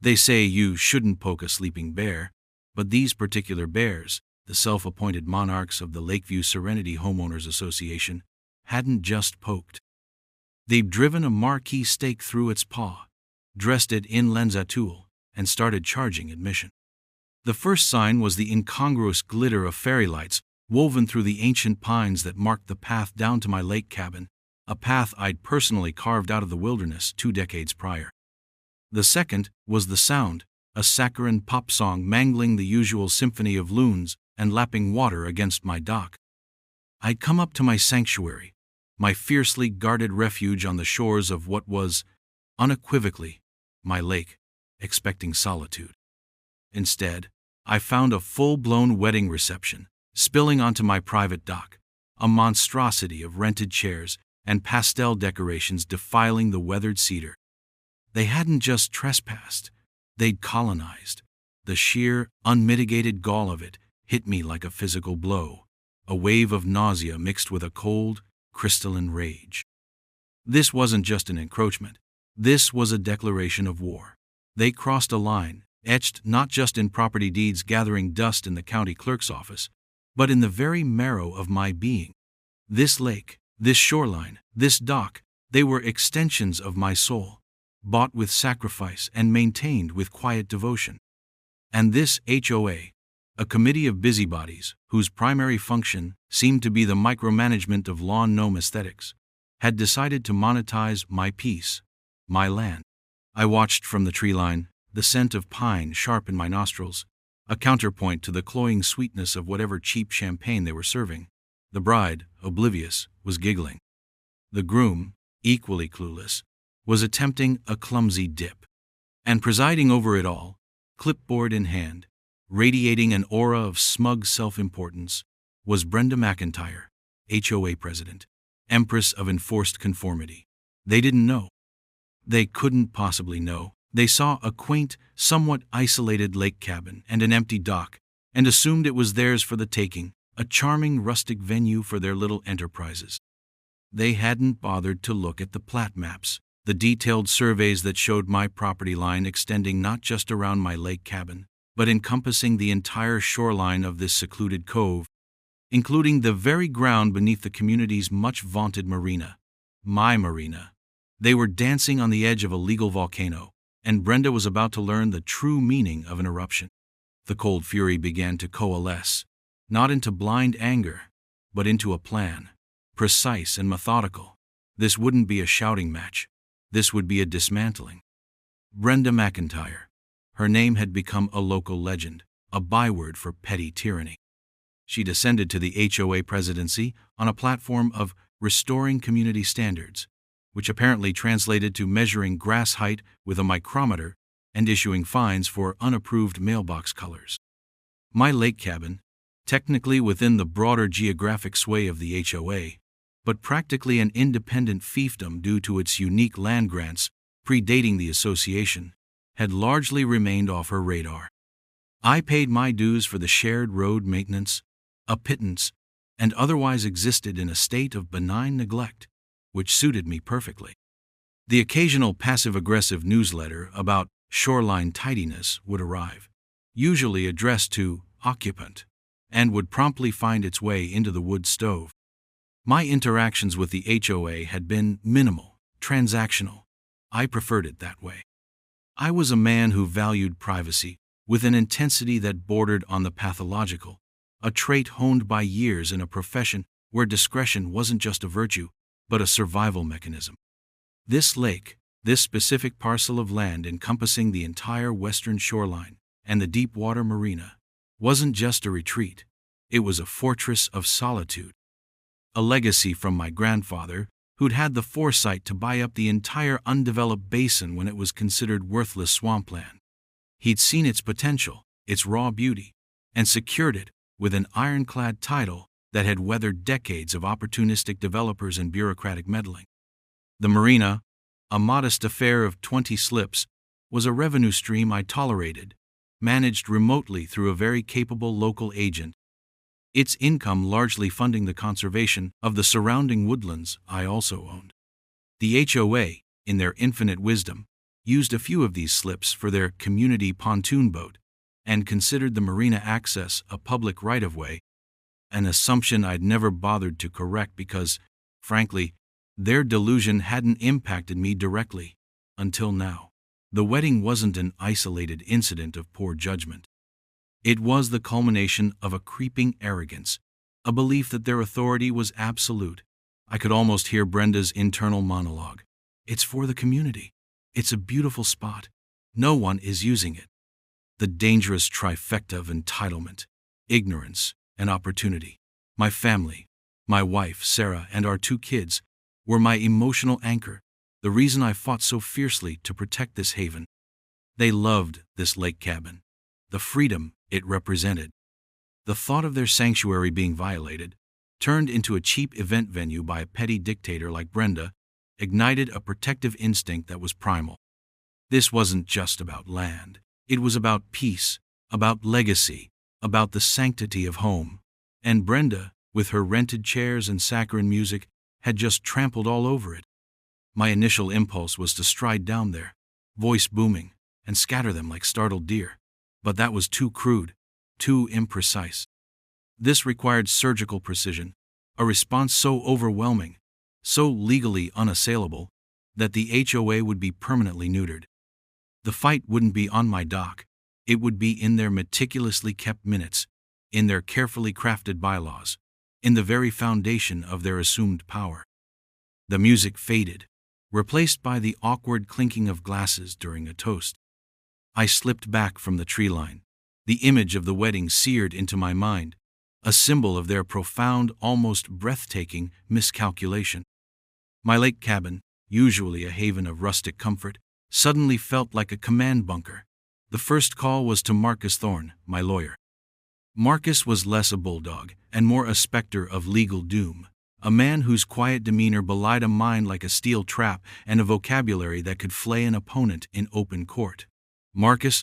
They say you shouldn't poke a sleeping bear, but these particular bears, the self-appointed monarchs of the Lakeview Serenity Homeowners Association, hadn't just poked. They'd driven a marquee stake through its paw, dressed it in lenzatul, and started charging admission. The first sign was the incongruous glitter of fairy lights woven through the ancient pines that marked the path down to my lake cabin, a path I'd personally carved out of the wilderness 2 decades prior. The second was the sound, a saccharine pop song mangling the usual symphony of loons and lapping water against my dock. I'd come up to my sanctuary, my fiercely guarded refuge on the shores of what was, unequivocally, my lake, expecting solitude. Instead, I found a full-blown wedding reception spilling onto my private dock, a monstrosity of rented chairs and pastel decorations defiling the weathered cedar. They hadn't just trespassed, they'd colonized. The sheer, unmitigated gall of it hit me like a physical blow, a wave of nausea mixed with a cold, crystalline rage. This wasn't just an encroachment. This was a declaration of war. They crossed a line, etched not just in property deeds gathering dust in the county clerk's office, but in the very marrow of my being. This lake, this shoreline, this dock, they were extensions of my soul, bought with sacrifice and maintained with quiet devotion. And this HOA, a committee of busybodies whose primary function seemed to be the micromanagement of lawn gnome aesthetics, had decided to monetize my peace, my land. I watched from the tree line, the scent of pine sharp in my nostrils, a counterpoint to the cloying sweetness of whatever cheap champagne they were serving. The bride, oblivious, was giggling. The groom, equally clueless, was attempting a clumsy dip. And presiding over it all, clipboard in hand, radiating an aura of smug self-importance, was Brenda McIntyre, HOA president, empress of enforced conformity. They didn't know. They couldn't possibly know. They saw a quaint, somewhat isolated lake cabin and an empty dock, and assumed it was theirs for the taking, a charming rustic venue for their little enterprises. They hadn't bothered to look at the plat maps, the detailed surveys that showed my property line extending not just around my lake cabin, but encompassing the entire shoreline of this secluded cove, including the very ground beneath the community's much-vaunted marina, my marina. They were dancing on the edge of a legal volcano, and Brenda was about to learn the true meaning of an eruption. The cold fury began to coalesce, not into blind anger, but into a plan, precise and methodical. This wouldn't be a shouting match. This would be a dismantling. Brenda McIntyre. Her name had become a local legend, a byword for petty tyranny. She descended to the HOA presidency on a platform of restoring community standards, which apparently translated to measuring grass height with a micrometer and issuing fines for unapproved mailbox colors. My lake cabin, technically within the broader geographic sway of the HOA, but practically an independent fiefdom due to its unique land grants predating the association, had largely remained off her radar. I paid my dues for the shared road maintenance, a pittance, and otherwise existed in a state of benign neglect, which suited me perfectly. The occasional passive-aggressive newsletter about shoreline tidiness would arrive, usually addressed to occupant, and would promptly find its way into the wood stove. My interactions with the HOA had been minimal, transactional. I preferred it that way. I was a man who valued privacy with an intensity that bordered on the pathological, a trait honed by years in a profession where discretion wasn't just a virtue, but a survival mechanism. This lake, this specific parcel of land encompassing the entire western shoreline and the deep water marina, wasn't just a retreat. It was a fortress of solitude. A legacy from my grandfather, who'd had the foresight to buy up the entire undeveloped basin when it was considered worthless swampland. He'd seen its potential, its raw beauty, and secured it with an ironclad title that had weathered decades of opportunistic developers and bureaucratic meddling. The marina, a modest affair of 20 slips, was a revenue stream I tolerated, managed remotely through a very capable local agent, its income largely funding the conservation of the surrounding woodlands I also owned. The HOA, in their infinite wisdom, used a few of these slips for their community pontoon boat, and considered the marina access a public right-of-way, an assumption I'd never bothered to correct because, frankly, their delusion hadn't impacted me directly, until now. The wedding wasn't an isolated incident of poor judgment. It was the culmination of a creeping arrogance, a belief that their authority was absolute. I could almost hear Brenda's internal monologue. It's for the community. It's a beautiful spot. No one is using it. The dangerous trifecta of entitlement, ignorance, and opportunity. My family, my wife, Sarah, and our 2 kids were my emotional anchor, the reason I fought so fiercely to protect this haven. They loved this lake cabin, the freedom it represented. The thought of their sanctuary being violated, turned into a cheap event venue by a petty dictator like Brenda, ignited a protective instinct that was primal. This wasn't just about land. It was about peace, about legacy, about the sanctity of home. And Brenda, with her rented chairs and saccharine music, had just trampled all over it. My initial impulse was to stride down there, voice booming, and scatter them like startled deer. But that was too crude, too imprecise. This required surgical precision, a response so overwhelming, so legally unassailable, that the HOA would be permanently neutered. The fight wouldn't be on my dock. It would be in their meticulously kept minutes, in their carefully crafted bylaws, in the very foundation of their assumed power. The music faded, replaced by the awkward clinking of glasses during a toast. I slipped back from the tree line, the image of the wedding seared into my mind, a symbol of their profound, almost breathtaking miscalculation. My lake cabin, usually a haven of rustic comfort, suddenly felt like a command bunker. The first call was to Marcus Thorne, my lawyer. Marcus was less a bulldog and more a specter of legal doom, a man whose quiet demeanor belied a mind like a steel trap and a vocabulary that could flay an opponent in open court. "Marcus,"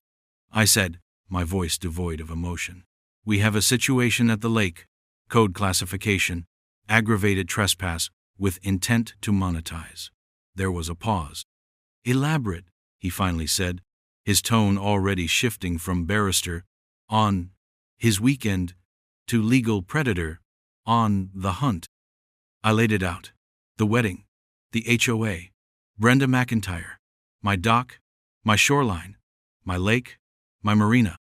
I said, my voice devoid of emotion, "we have a situation at the lake. Code classification, aggravated trespass with intent to monetize." There was a pause. "Elaborate," he finally said, his tone already shifting from barrister, on his weekend, to legal predator, on the hunt. I laid it out. The wedding, the HOA, Brenda McIntyre, my dock, my shoreline, my lake, my marina.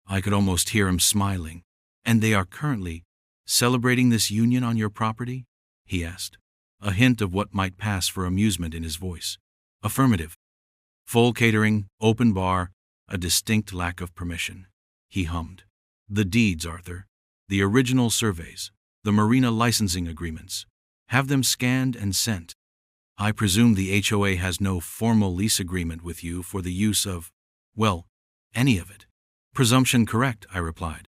I could almost hear him smiling. "And they are currently celebrating this union on your property?" he asked, a hint of what might pass for amusement in his voice. "Affirmative. Full catering, open bar, a distinct lack of permission," he hummed. "The deeds, Arthur. The original surveys. The marina licensing agreements. Have them scanned and sent. I presume the HOA has no formal lease agreement with you for the use of, well, any of it." "Presumption correct," I replied.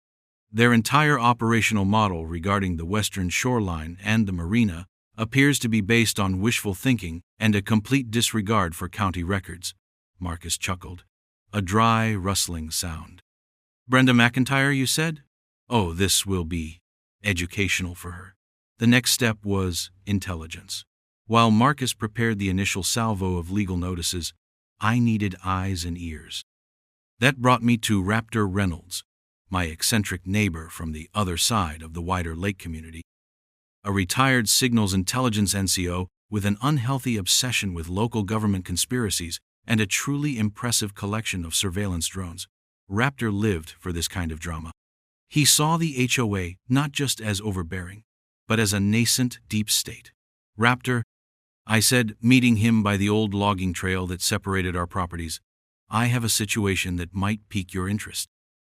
"Their entire operational model regarding the western shoreline and the marina appears to be based on wishful thinking and a complete disregard for county records." Marcus chuckled. A dry, rustling sound. "Brenda McIntyre, you said? Oh, this will be educational for her." The next step was intelligence. While Marcus prepared the initial salvo of legal notices, I needed eyes and ears. That brought me to Raptor Reynolds, my eccentric neighbor from the other side of the wider lake community. A retired signals intelligence NCO with an unhealthy obsession with local government conspiracies and a truly impressive collection of surveillance drones. Raptor lived for this kind of drama. He saw the HOA not just as overbearing, but as a nascent deep state. "Raptor," I said, meeting him by the old logging trail that separated our properties, "I have a situation that might pique your interest.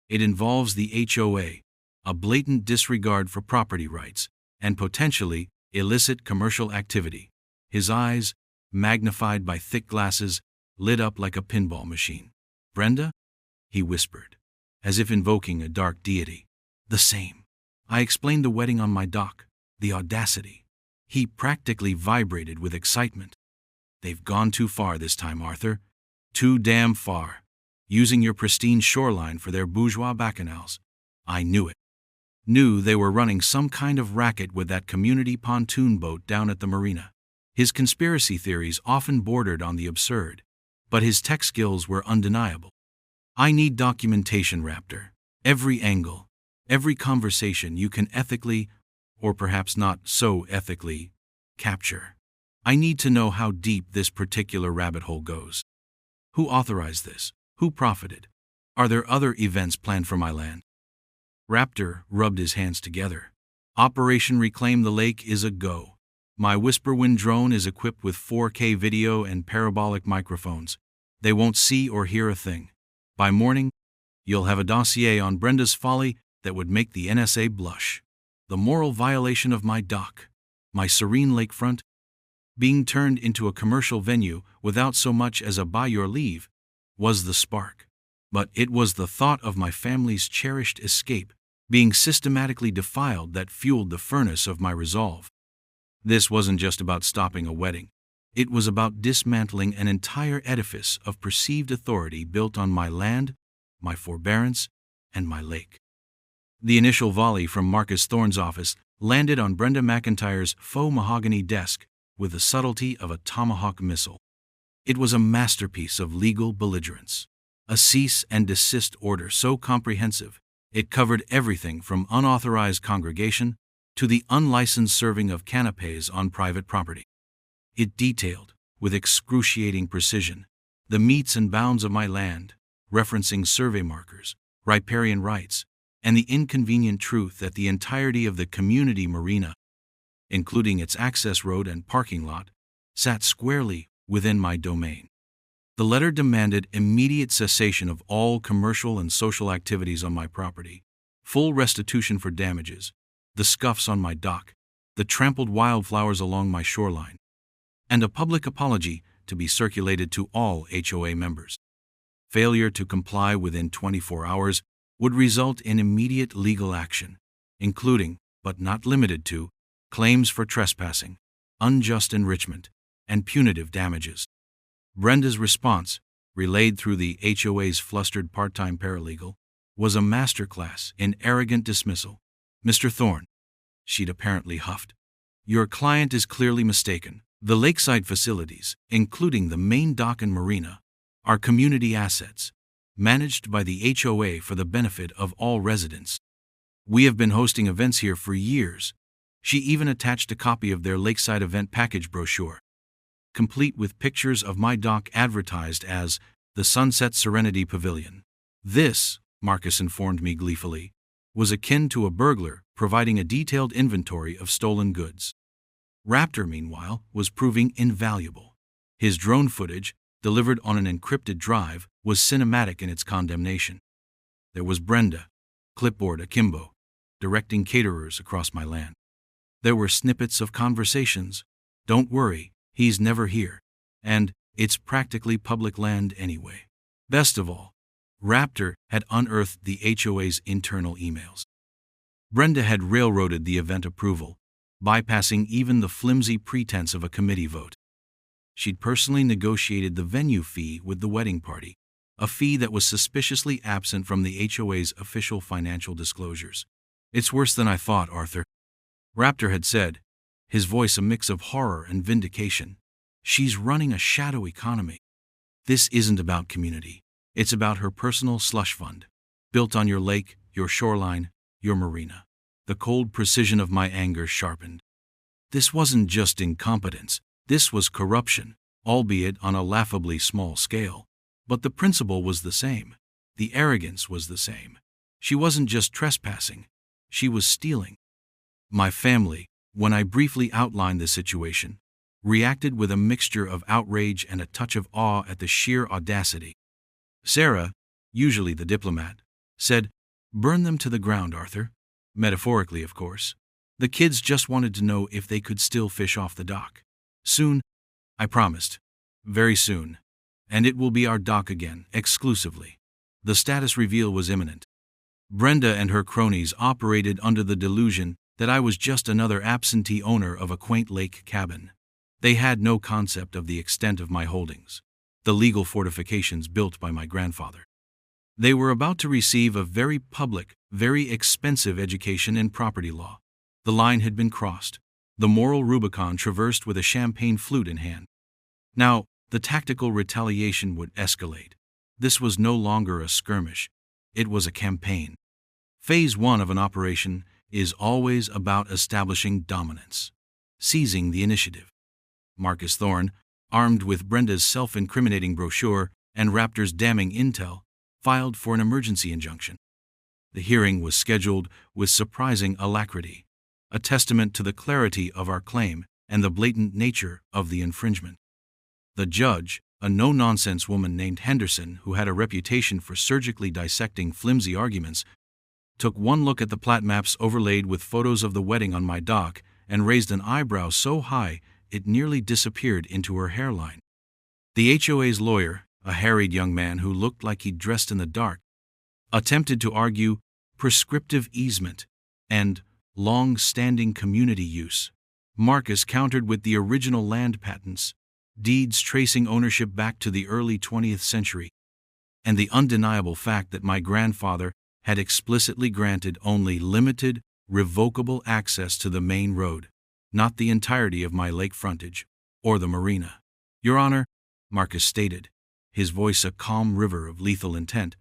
It involves the HOA, a blatant disregard for property rights, and potentially illicit commercial activity." His eyes, magnified by thick glasses, lit up like a pinball machine. "Brenda?" he whispered, as if invoking a dark deity. "The same." I explained the wedding on my dock, the audacity. He practically vibrated with excitement. "They've gone too far this time, Arthur. Too damn far. Using your pristine shoreline for their bourgeois bacchanals." I knew it. Knew they were running some kind of racket with that community pontoon boat down at the marina. His conspiracy theories often bordered on the absurd. but his tech skills were undeniable. I need documentation, Raptor. Every angle, every conversation you can ethically, or perhaps not so ethically, capture. I need to know how deep this particular rabbit hole goes. Who authorized this? Who profited? Are there other events planned for my land? Raptor rubbed his hands together. Operation Reclaim the Lake is a go. My Whisperwind drone is equipped with 4K video and parabolic microphones. They won't see or hear a thing. By morning, you'll have a dossier on Brenda's folly that would make the NSA blush. The moral violation of my dock, my serene lakefront, being turned into a commercial venue without so much as a by your leave, was the spark. But it was the thought of my family's cherished escape being systematically defiled that fueled the furnace of my resolve. This wasn't just about stopping a wedding. It was about dismantling an entire edifice of perceived authority built on my land, my forbearance, and my lake. The initial volley from Marcus Thorne's office landed on Brenda McIntyre's faux mahogany desk with the subtlety of a tomahawk missile. It was a masterpiece of legal belligerence, a cease and desist order so comprehensive it covered everything from unauthorized congregation to the unlicensed serving of canapés on private property. It detailed, with excruciating precision, the metes and bounds of my land, referencing survey markers, riparian rights, and the inconvenient truth that the entirety of the community marina, including its access road and parking lot, sat squarely within my domain. The letter demanded immediate cessation of all commercial and social activities on my property, full restitution for damages, the scuffs on my dock, the trampled wildflowers along my shoreline, and a public apology to be circulated to all HOA members. Failure to comply within 24 hours would result in immediate legal action, including, but not limited to, claims for trespassing, unjust enrichment, and punitive damages. Brenda's response, relayed through the HOA's flustered part-time paralegal, was a masterclass in arrogant dismissal. "Mr. Thorne," she'd apparently huffed, "your client is clearly mistaken. The lakeside facilities, including the main dock and marina, are community assets, managed by the HOA for the benefit of all residents. We have been hosting events here for years." She even attached a copy of their lakeside event package brochure, complete with pictures of my dock advertised as the Sunset Serenity Pavilion. This, Marcus informed me gleefully, was akin to a burglar providing a detailed inventory of stolen goods. Raptor, meanwhile, was proving invaluable. His drone footage, delivered on an encrypted drive, was cinematic in its condemnation. There was Brenda, clipboard akimbo, directing caterers across my land. There were snippets of conversations. "Don't worry, he's never here," and "it's practically public land anyway." Best of all, Raptor had unearthed the HOA's internal emails. Brenda had railroaded the event approval, bypassing even the flimsy pretense of a committee vote. She'd personally negotiated the venue fee with the wedding party, a fee that was suspiciously absent from the HOA's official financial disclosures. "It's worse than I thought, Arthur," Raptor had said, his voice a mix of horror and vindication. "She's running a shadow economy. This isn't about community. It's about her personal slush fund, built on your lake, your shoreline, your marina." The cold precision of my anger sharpened. This wasn't just incompetence. This was corruption, albeit on a laughably small scale. But the principle was the same. The arrogance was the same. She wasn't just trespassing. She was stealing. My family, when I briefly outlined the situation, reacted with a mixture of outrage and a touch of awe at the sheer audacity. Sarah, usually the diplomat, said, "Burn them to the ground, Arthur." Metaphorically, of course. The kids just wanted to know if they could still fish off the dock. "Soon," I promised. "Very soon. And it will be our dock again, exclusively." The status reveal was imminent. Brenda and her cronies operated under the delusion that I was just another absentee owner of a quaint lake cabin. They had no concept of the extent of my holdings, the legal fortifications built by my grandfather. They were about to receive a very public, very expensive education in property law. The line had been crossed, the moral Rubicon traversed with a champagne flute in hand. Now, the tactical retaliation would escalate. This was no longer a skirmish, it was a campaign. Phase 1 of an operation is always about establishing dominance, seizing the initiative. Marcus Thorne, armed with Brenda's self-incriminating brochure and Raptor's damning intel, filed for an emergency injunction. The hearing was scheduled with surprising alacrity, a testament to the clarity of our claim and the blatant nature of the infringement. The judge, a no-nonsense woman named Henderson who had a reputation for surgically dissecting flimsy arguments, took one look at the plat maps overlaid with photos of the wedding on my dock and raised an eyebrow so high it nearly disappeared into her hairline. The HOA's lawyer, a harried young man who looked like he'd dressed in the dark, attempted to argue prescriptive easement and long-standing community use. Marcus countered with the original land patents, deeds tracing ownership back to the early 20th century, and the undeniable fact that my grandfather had explicitly granted only limited, revocable access to the main road, not the entirety of my lake frontage or the marina. Your Honor, Marcus stated, his voice a calm river of lethal intent,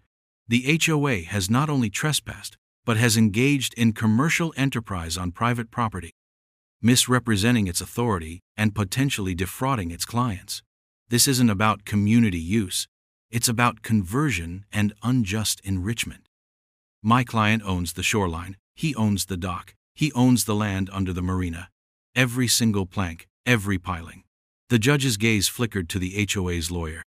the HOA has not only trespassed, but has engaged in commercial enterprise on private property, misrepresenting its authority and potentially defrauding its clients. This isn't about community use, it's about conversion and unjust enrichment. My client owns the shoreline, he owns the dock, he owns the land under the marina. Every single plank, every piling. The judge's gaze flickered to the HOA's lawyer.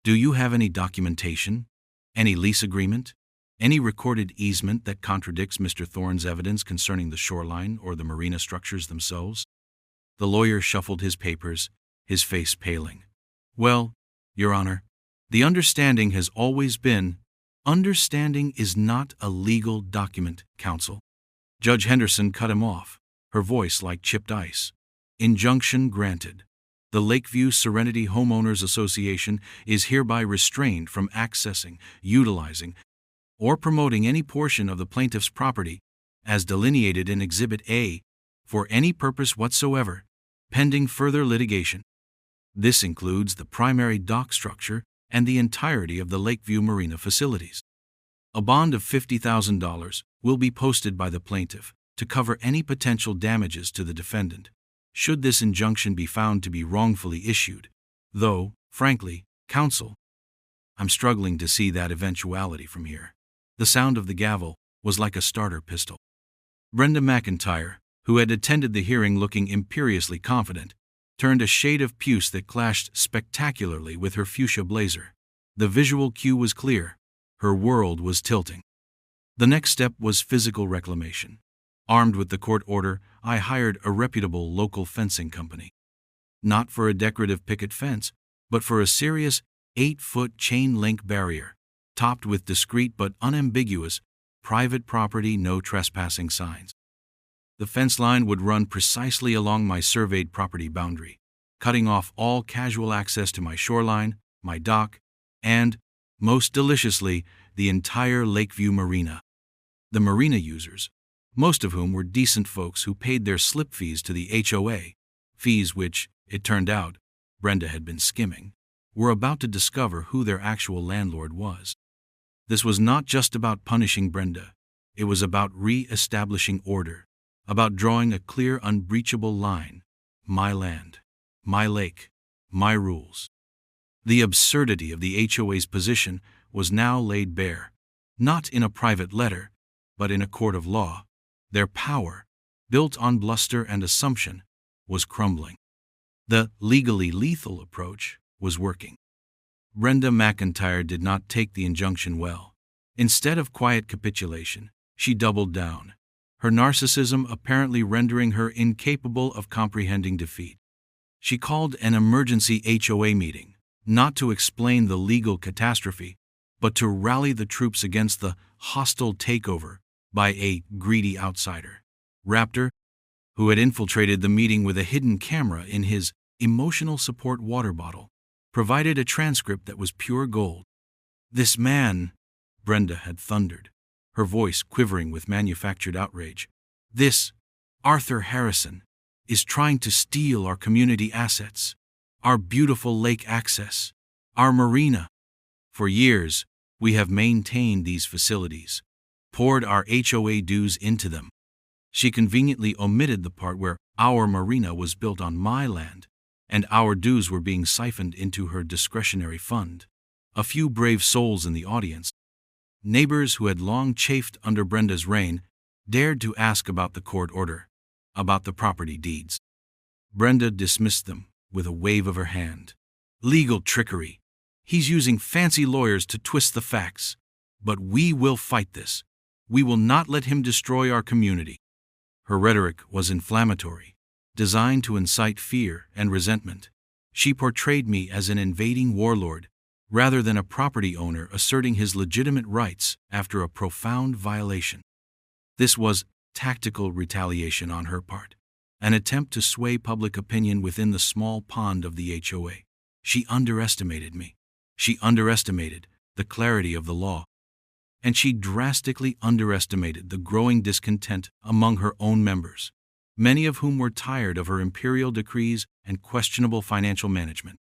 Do you have any documentation? Any lease agreement? Any recorded easement that contradicts Mr. Thorne's evidence concerning the shoreline or the marina structures themselves? The lawyer shuffled his papers, his face paling. Well, Your Honor, the understanding has always been, understanding is not a legal document, counsel. Judge Henderson cut him off, her voice like chipped ice. Injunction granted. The Lakeview Serenity Homeowners Association is hereby restrained from accessing, utilizing, or promoting any portion of the plaintiff's property, as delineated in Exhibit A, for any purpose whatsoever, pending further litigation. This includes the primary dock structure and the entirety of the Lakeview Marina facilities. A bond of $50,000 will be posted by the plaintiff to cover any potential damages to the defendant, should this injunction be found to be wrongfully issued, though, frankly, counsel, I'm struggling to see that eventuality from here. The sound of the gavel was like a starter pistol. Brenda McIntyre, who had attended the hearing looking imperiously confident, turned a shade of puce that clashed spectacularly with her fuchsia blazer. The visual cue was clear. Her world was tilting. The next step was physical reclamation. Armed with the court order, I hired a reputable local fencing company. Not for a decorative picket fence, but for a serious 8-foot chain-link barrier, topped with discreet but unambiguous private property no trespassing signs. The fence line would run precisely along my surveyed property boundary, cutting off all casual access to my shoreline, my dock, and, most deliciously, the entire Lakeview Marina. The marina users, most of whom were decent folks who paid their slip fees to the HOA, fees which, it turned out, Brenda had been skimming, were about to discover who their actual landlord was. This was not just about punishing Brenda. It was about re-establishing order, about drawing a clear, unbreachable line. My land, my lake, my rules. The absurdity of the HOA's position was now laid bare, not in a private letter, but in a court of law. Their power, built on bluster and assumption, was crumbling. The legally lethal approach was working. Brenda McIntyre did not take the injunction well. Instead of quiet capitulation, she doubled down, her narcissism apparently rendering her incapable of comprehending defeat. She called an emergency HOA meeting, not to explain the legal catastrophe, but to rally the troops against the hostile takeover by a greedy outsider. Raptor, who had infiltrated the meeting with a hidden camera in his emotional support water bottle, provided a transcript that was pure gold. This man, Brenda had thundered, her voice quivering with manufactured outrage. This, Arthur Harrison, is trying to steal our community assets. our beautiful lake access, our marina. For years, we have maintained these facilities, poured our HOA dues into them. She conveniently omitted the part where our marina was built on my land, and our dues were being siphoned into her discretionary fund. A few brave souls in the audience, neighbors who had long chafed under Brenda's reign, dared to ask about the court order, about the property deeds. Brenda dismissed them with a wave of her hand. Legal trickery. He's using fancy lawyers to twist the facts. But we will fight this. We will not let him destroy our community. Her rhetoric was inflammatory, designed to incite fear and resentment. She portrayed me as an invading warlord, rather than a property owner asserting his legitimate rights after a profound violation. This was tactical retaliation on her part, an attempt to sway public opinion within the small pond of the HOA. She underestimated me. She underestimated the clarity of the law. And she drastically underestimated the growing discontent among her own members, many of whom were tired of her imperial decrees and questionable financial management.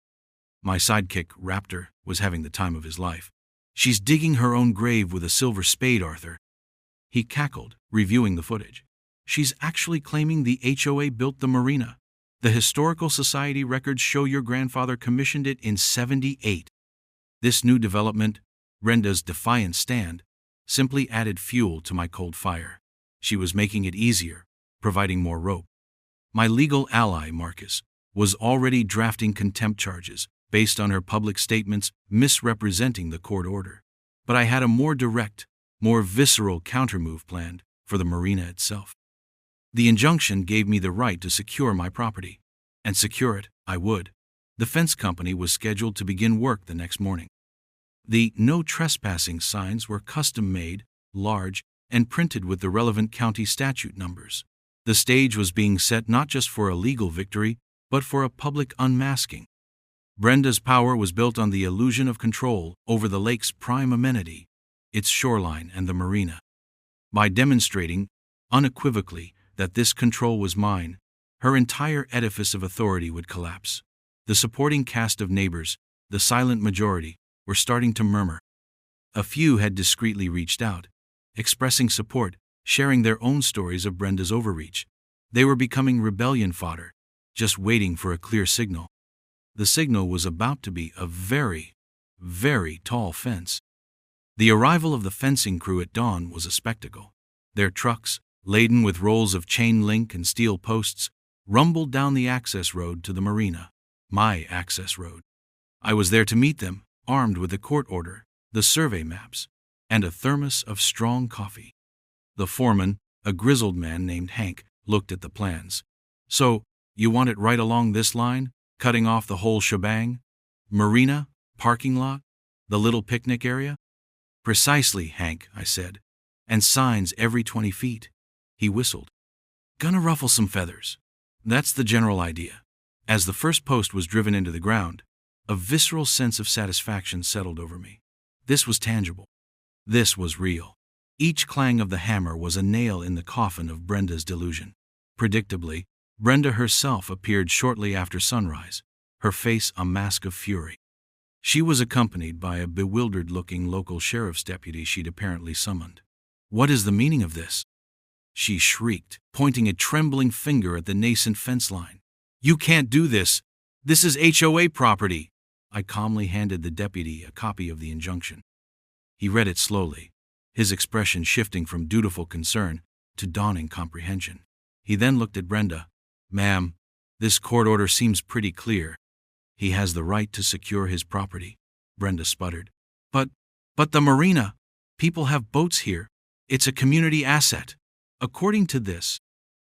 My sidekick, Raptor, was having the time of his life. She's digging her own grave with a silver spade, Arthur. He cackled, reviewing the footage. She's actually claiming the HOA built the marina. The Historical Society records show your grandfather commissioned it in '78. This new development, Brenda's defiant stand, simply added fuel to my cold fire. She was making it easier, providing more rope. My legal ally, Marcus, was already drafting contempt charges based on her public statements misrepresenting the court order. But I had a more direct, more visceral countermove planned for the marina itself. The injunction gave me the right to secure my property, and secure it I would. The fence company was scheduled to begin work the next morning. The no trespassing signs were custom-made, large, and printed with the relevant county statute numbers. The stage was being set not just for a legal victory, but for a public unmasking. Brenda's power was built on the illusion of control over the lake's prime amenity, its shoreline and the marina. By demonstrating, unequivocally, that this control was mine, her entire edifice of authority would collapse. The supporting cast of neighbors, the silent majority, were starting to murmur. A few had discreetly reached out, expressing support, sharing their own stories of Brenda's overreach. They were becoming rebellion fodder, just waiting for a clear signal. The signal was about to be a very, very tall fence. The arrival of the fencing crew at dawn was a spectacle. Their trucks, laden with rolls of chain link and steel posts, rumbled down the access road to the marina, my access road. I was there to meet them, armed with the court order, the survey maps, and a thermos of strong coffee. The foreman, a grizzled man named Hank, looked at the plans. So, you want it right along this line, cutting off the whole shebang? Marina, parking lot, the little picnic area? Precisely, Hank, I said. And signs every 20 feet. He whistled. Gonna ruffle some feathers. That's the general idea. As the first post was driven into the ground, a visceral sense of satisfaction settled over me. This was tangible. This was real. Each clang of the hammer was a nail in the coffin of Brenda's delusion. Predictably, Brenda herself appeared shortly after sunrise, her face a mask of fury. She was accompanied by a bewildered-looking local sheriff's deputy she'd apparently summoned. What is the meaning of this? She shrieked, pointing a trembling finger at the nascent fence line. You can't do this. This is HOA property. I calmly handed the deputy a copy of the injunction. He read it slowly, his expression shifting from dutiful concern to dawning comprehension. He then looked at Brenda. Ma'am, this court order seems pretty clear. He has the right to secure his property, Brenda sputtered. But the marina. People have boats here. It's a community asset. According to this,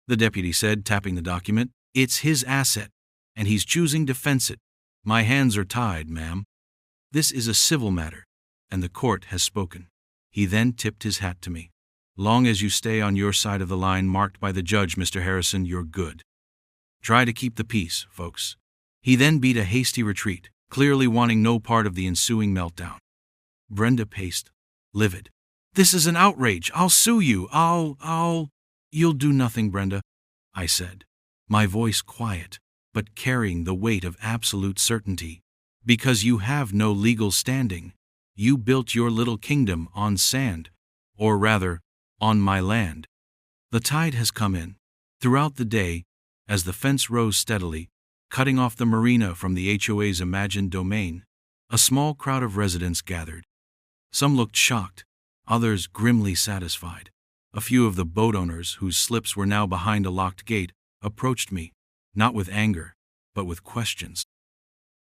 the deputy said, tapping the document, it's his asset, and he's choosing to fence it. My hands are tied, ma'am. This is a civil matter, and the court has spoken. He then tipped his hat to me. Long as you stay on your side of the line marked by the judge, Mr. Harrison, you're good. Try to keep the peace, folks. He then beat a hasty retreat, clearly wanting no part of the ensuing meltdown. Brenda paced, livid. This is an outrage. I'll sue you. You'll do nothing, Brenda, I said, my voice quiet, but carrying the weight of absolute certainty. Because you have no legal standing, you built your little kingdom on sand, or rather, on my land. The tide has come in. Throughout the day, as the fence rose steadily, cutting off the marina from the HOA's imagined domain, a small crowd of residents gathered. Some looked shocked, others grimly satisfied. A few of the boat owners, whose slips were now behind a locked gate, approached me, not with anger, but with questions.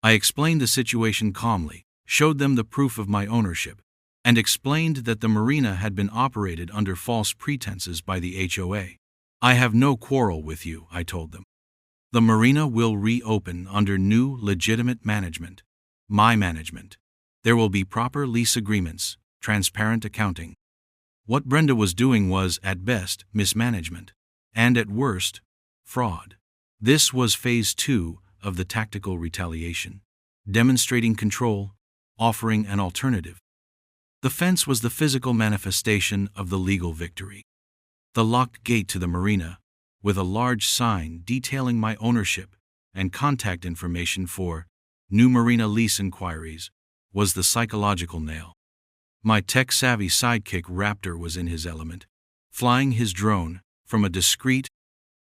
I explained the situation calmly, showed them the proof of my ownership, and explained that the marina had been operated under false pretenses by the HOA. I have no quarrel with you, I told them. The marina will reopen under new, legitimate management. My management. There will be proper lease agreements, transparent accounting. What Brenda was doing was, at best, mismanagement, and at worst, fraud. This was phase 2 of the tactical retaliation, demonstrating control, offering an alternative. The fence was the physical manifestation of the legal victory. The locked gate to the marina, with a large sign detailing my ownership and contact information for new marina lease inquiries, was the psychological nail. My tech-savvy sidekick Raptor was in his element, flying his drone from a discreet,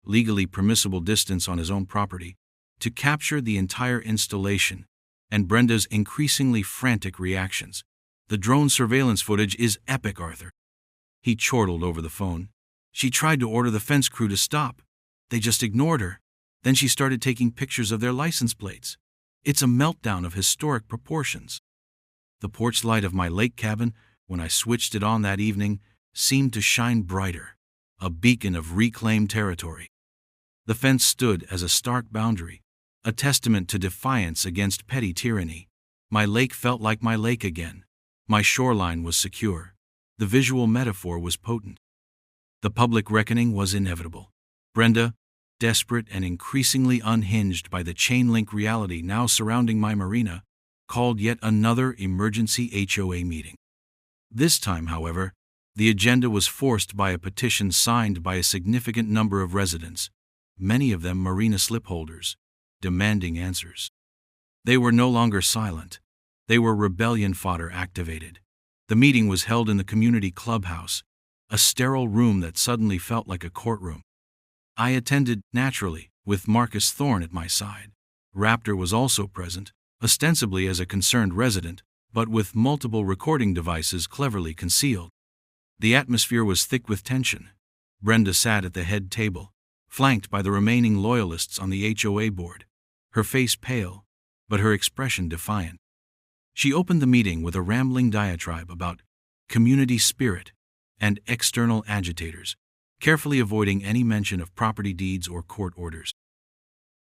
legally permissible distance on his own property to capture the entire installation and Brenda's increasingly frantic reactions. The drone surveillance footage is epic, Arthur. He chortled over the phone. She tried to order the fence crew to stop. They just ignored her. Then she started taking pictures of their license plates. It's a meltdown of historic proportions. The porch light of my lake cabin, when I switched it on that evening, seemed to shine brighter, a beacon of reclaimed territory. The fence stood as a stark boundary, a testament to defiance against petty tyranny. My lake felt like my lake again. My shoreline was secure. The visual metaphor was potent. The public reckoning was inevitable. Brenda, desperate and increasingly unhinged by the chain-link reality now surrounding my marina, called yet another emergency HOA meeting. This time, however, the agenda was forced by a petition signed by a significant number of residents, many of them marina slipholders, demanding answers. They were no longer silent. They were rebellion fodder activated. The meeting was held in the community clubhouse, a sterile room that suddenly felt like a courtroom. I attended, naturally, with Marcus Thorne at my side. Raptor was also present, ostensibly as a concerned resident, but with multiple recording devices cleverly concealed. The atmosphere was thick with tension. Brenda sat at the head table, flanked by the remaining loyalists on the HOA board, her face pale, but her expression defiant. She opened the meeting with a rambling diatribe about community spirit and external agitators, carefully avoiding any mention of property deeds or court orders.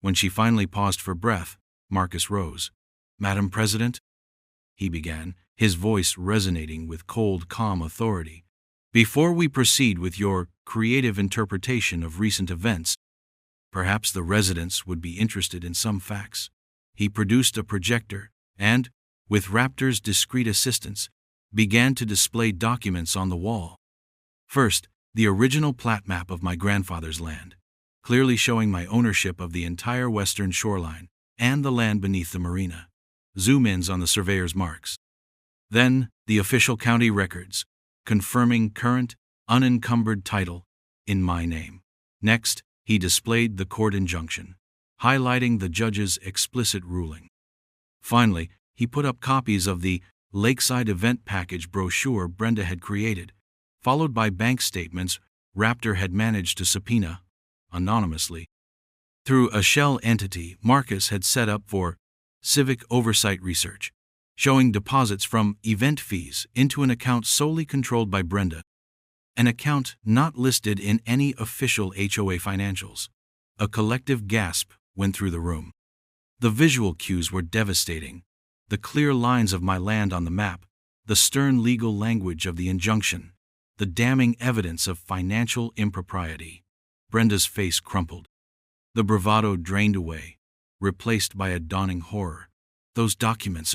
When she finally paused for breath, Marcus rose. "Madam President," he began, his voice resonating with cold, calm authority, "before we proceed with your creative interpretation of recent events, perhaps the residents would be interested in some facts." He produced a projector and, with Raptor's discreet assistance, began to display documents on the wall. First, the original plat map of my grandfather's land, clearly showing my ownership of the entire western shoreline and the land beneath the marina. Zoom-ins on the surveyor's marks. Then, the official county records, confirming current, unencumbered title in my name. Next, he displayed the court injunction, highlighting the judge's explicit ruling. Finally, he put up copies of the Lakeside Event Package brochure Brenda had created, followed by bank statements Raptor had managed to subpoena, anonymously, through a shell entity Marcus had set up for civic oversight research, showing deposits from event fees into an account solely controlled by Brenda, an account not listed in any official HOA financials. A collective gasp went through the room. The visual cues were devastating. The clear lines of my land on the map, the stern legal language of the injunction, the damning evidence of financial impropriety. Brenda's face crumpled. The bravado drained away, replaced by a dawning horror. "Those documents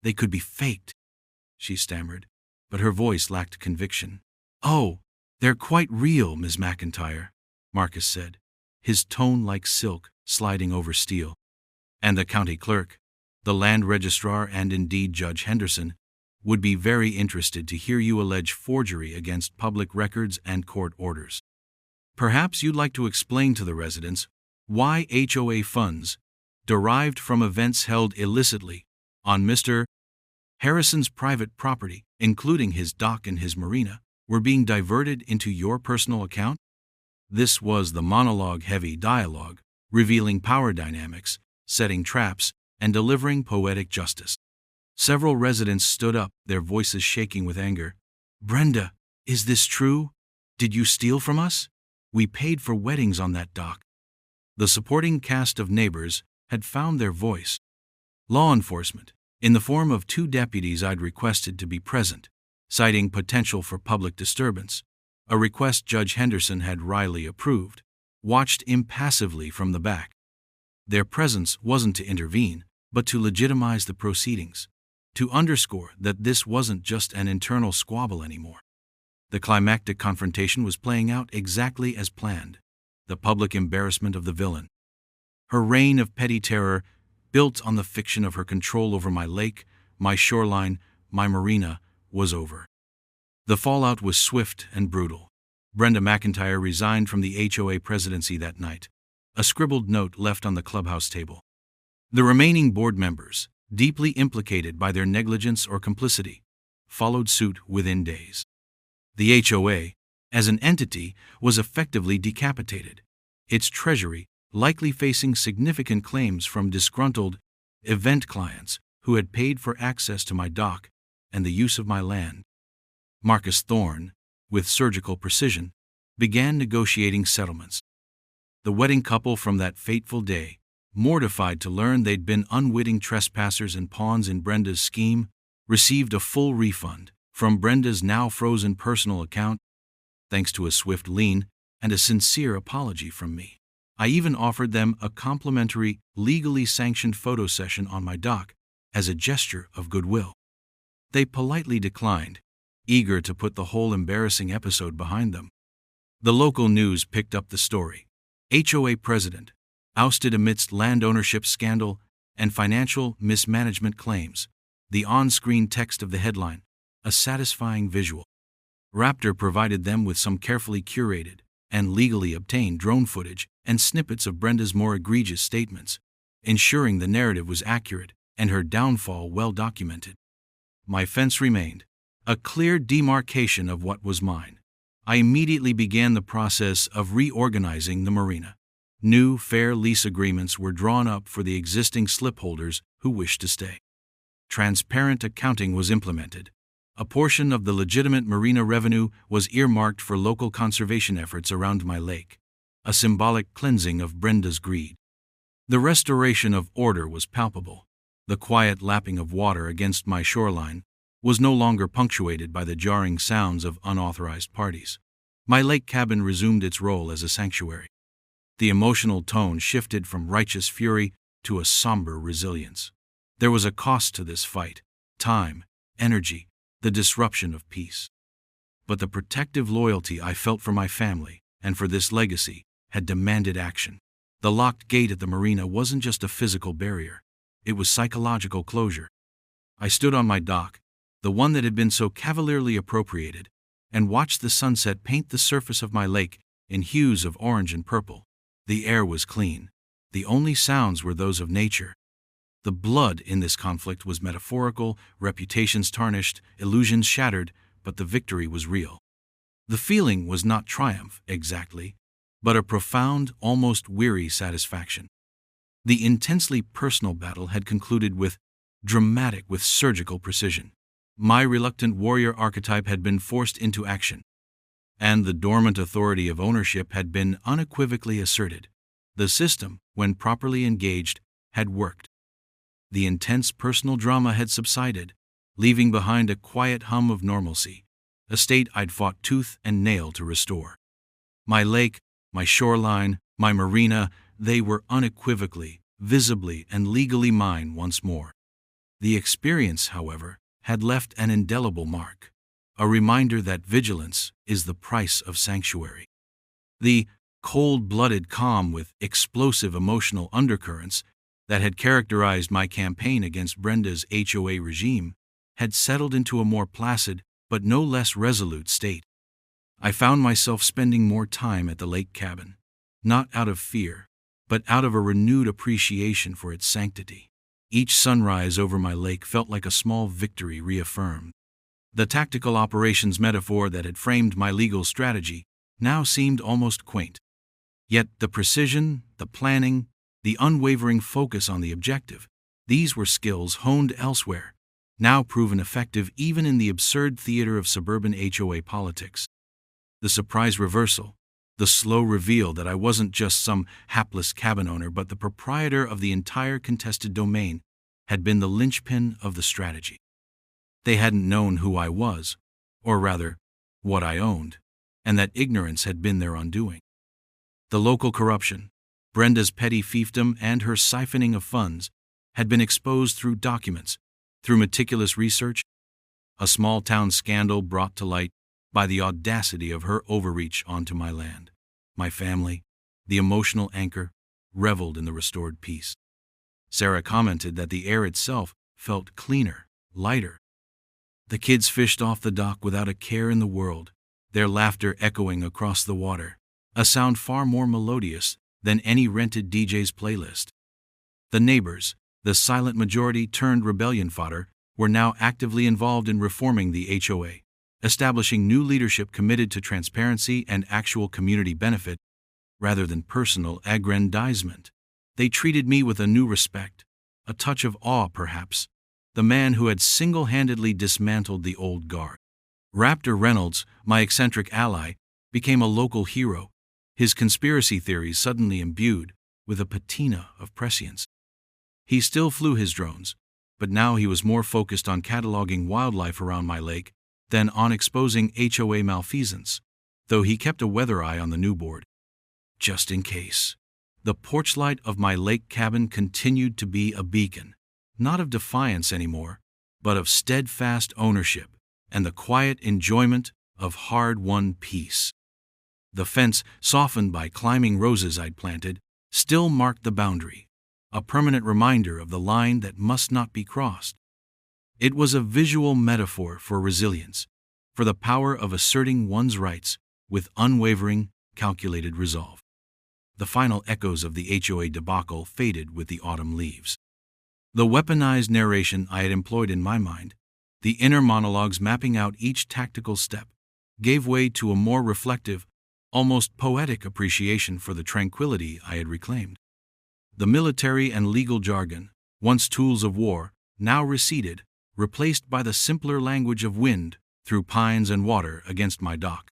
they could be faked," she stammered, but her voice lacked conviction. "Oh, they're quite real, Ms. McIntyre," Marcus said, his tone like silk, sliding over steel. And the county clerk, the land registrar, and indeed Judge Henderson, would be very interested to hear you allege forgery against public records and court orders. Perhaps you'd like to explain to the residents why HOA funds, derived from events held illicitly on Mr. Harrison's private property, including his dock and his marina, were being diverted into your personal account? This was the monologue-heavy dialogue, revealing power dynamics, setting traps, and delivering poetic justice. Several residents stood up, their voices shaking with anger. "Brenda, is this true? Did you steal from us? We paid for weddings on that dock." The supporting cast of neighbors had found their voice. Law enforcement, in the form of 2 deputies I'd requested to be present, citing potential for public disturbance, a request Judge Henderson had wryly approved, watched impassively from the back. Their presence wasn't to intervene, but to legitimize the proceedings, to underscore that this wasn't just an internal squabble anymore. The climactic confrontation was playing out exactly as planned, the public embarrassment of the villain. Her reign of petty terror, built on the fiction of her control over my lake, my shoreline, my marina, was over. The fallout was swift and brutal. Brenda McIntyre resigned from the HOA presidency that night, a scribbled note left on the clubhouse table. The remaining board members, deeply implicated by their negligence or complicity, followed suit within days. The HOA, as an entity, was effectively decapitated, its treasury likely facing significant claims from disgruntled event clients who had paid for access to my dock and the use of my land. Marcus Thorne, with surgical precision, began negotiating settlements. The wedding couple from that fateful day, mortified to learn they'd been unwitting trespassers and pawns in Brenda's scheme, received a full refund from Brenda's now frozen personal account, thanks to a swift lien and a sincere apology from me. I even offered them a complimentary, legally sanctioned photo session on my dock as a gesture of goodwill. They politely declined, eager to put the whole embarrassing episode behind them. The local news picked up the story. HOA president, ousted amidst land ownership scandal and financial mismanagement claims. The on-screen text of the headline, a satisfying visual. Raptor provided them with some carefully curated and legally obtained drone footage and snippets of Brenda's more egregious statements, ensuring the narrative was accurate and her downfall well documented. My fence remained, a clear demarcation of what was mine. I immediately began the process of reorganizing the marina. New, fair lease agreements were drawn up for the existing slipholders who wished to stay. Transparent accounting was implemented. A portion of the legitimate marina revenue was earmarked for local conservation efforts around my lake, a symbolic cleansing of Brenda's greed. The restoration of order was palpable. The quiet lapping of water against my shoreline was no longer punctuated by the jarring sounds of unauthorized parties. My lake cabin resumed its role as a sanctuary. The emotional tone shifted from righteous fury to a somber resilience. There was a cost to this fight: time, energy, the disruption of peace. But the protective loyalty I felt for my family and for this legacy had demanded action. The locked gate at the marina wasn't just a physical barrier, it was psychological closure. I stood on my dock, the one that had been so cavalierly appropriated, and watched the sunset paint the surface of my lake in hues of orange and purple. The air was clean. The only sounds were those of nature. The blood in this conflict was metaphorical, reputations tarnished, illusions shattered, but the victory was real. The feeling was not triumph, exactly, but a profound, almost weary satisfaction. The intensely personal battle had concluded with surgical precision. My reluctant warrior archetype had been forced into action, and the dormant authority of ownership had been unequivocally asserted. The system, when properly engaged, had worked. The intense personal drama had subsided, leaving behind a quiet hum of normalcy, a state I'd fought tooth and nail to restore. My lake, my shoreline, my marina, they were unequivocally, visibly, and legally mine once more. The experience, however, had left an indelible mark, a reminder that vigilance is the price of sanctuary. The cold-blooded calm with explosive emotional undercurrents that had characterized my campaign against Brenda's HOA regime had settled into a more placid but no less resolute state. I found myself spending more time at the lake cabin, not out of fear, but out of a renewed appreciation for its sanctity. Each sunrise over my lake felt like a small victory reaffirmed. The tactical operations metaphor that had framed my legal strategy now seemed almost quaint. Yet the precision, the planning, the unwavering focus on the objective, these were skills honed elsewhere, now proven effective even in the absurd theater of suburban HOA politics. The surprise reversal, the slow reveal that I wasn't just some hapless cabin owner but the proprietor of the entire contested domain, had been the linchpin of the strategy. They hadn't known who I was, or rather, what I owned, and that ignorance had been their undoing. The local corruption, Brenda's petty fiefdom and her siphoning of funds, had been exposed through documents, through meticulous research, a small-town scandal brought to light by the audacity of her overreach onto my land. My family, the emotional anchor, reveled in the restored peace. Sarah commented that the air itself felt cleaner, lighter. The kids fished off the dock without a care in the world, their laughter echoing across the water, a sound far more melodious than any rented DJ's playlist. The neighbors, the silent majority turned rebellion fodder, were now actively involved in reforming the HOA, establishing new leadership committed to transparency and actual community benefit, rather than personal aggrandizement. They treated me with a new respect, a touch of awe perhaps, the man who had single-handedly dismantled the old guard. Raptor Reynolds, my eccentric ally, became a local hero, his conspiracy theories suddenly imbued with a patina of prescience. He still flew his drones, but now he was more focused on cataloging wildlife around my lake than on exposing HOA malfeasance, though he kept a weather eye on the new board. Just in case. The porchlight of my lake cabin continued to be a beacon, not of defiance anymore, but of steadfast ownership and the quiet enjoyment of hard-won peace. The fence, softened by climbing roses I'd planted, still marked the boundary, a permanent reminder of the line that must not be crossed. It was a visual metaphor for resilience, for the power of asserting one's rights with unwavering, calculated resolve. The final echoes of the HOA debacle faded with the autumn leaves. The weaponized narration I had employed in my mind, the inner monologues mapping out each tactical step, gave way to a more reflective, almost poetic appreciation for the tranquility I had reclaimed. The military and legal jargon, once tools of war, now receded, replaced by the simpler language of wind through pines and water against my dock.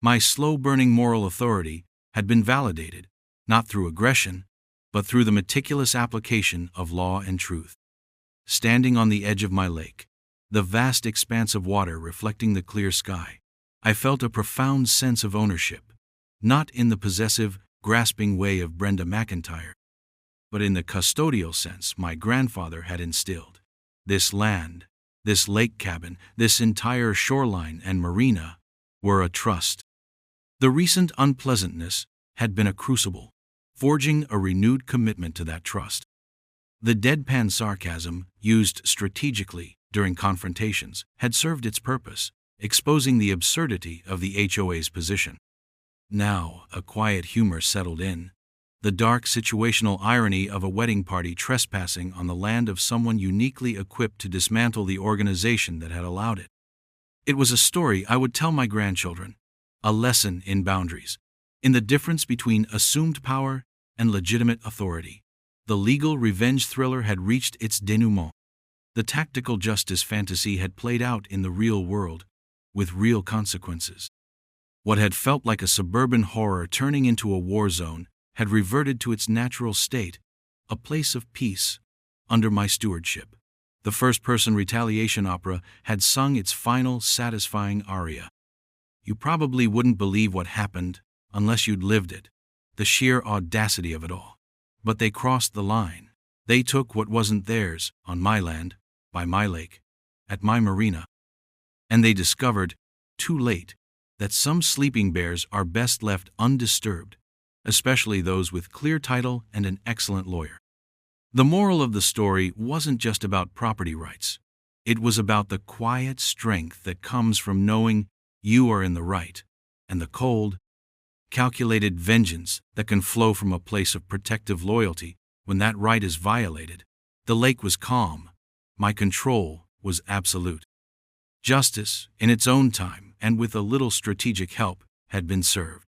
My slow-burning moral authority had been validated, not through aggression, but through the meticulous application of law and truth. Standing on the edge of my lake, the vast expanse of water reflecting the clear sky, I felt a profound sense of ownership, not in the possessive, grasping way of Brenda McIntyre, but in the custodial sense my grandfather had instilled. This land, this lake cabin, this entire shoreline and marina were a trust. The recent unpleasantness had been a crucible, forging a renewed commitment to that trust. The deadpan sarcasm, used strategically during confrontations, had served its purpose, exposing the absurdity of the HOA's position. Now, a quiet humor settled in, the dark situational irony of a wedding party trespassing on the land of someone uniquely equipped to dismantle the organization that had allowed it. It was a story I would tell my grandchildren, a lesson in boundaries, in the difference between assumed power and legitimate authority. The legal revenge thriller had reached its denouement. The tactical justice fantasy had played out in the real world, with real consequences. What had felt like a suburban horror turning into a war zone had reverted to its natural state, a place of peace, under my stewardship. The first-person retaliation opera had sung its final, satisfying aria. You probably wouldn't believe what happened unless you'd lived it, the sheer audacity of it all. But they crossed the line. They took what wasn't theirs, on my land, by my lake, at my marina. And they discovered, too late, that some sleeping bears are best left undisturbed, especially those with clear title and an excellent lawyer. The moral of the story wasn't just about property rights. It was about the quiet strength that comes from knowing you are in the right, and the cold, calculated vengeance that can flow from a place of protective loyalty when that right is violated. The lake was calm. My control was absolute. Justice, in its own time and with a little strategic help, had been served.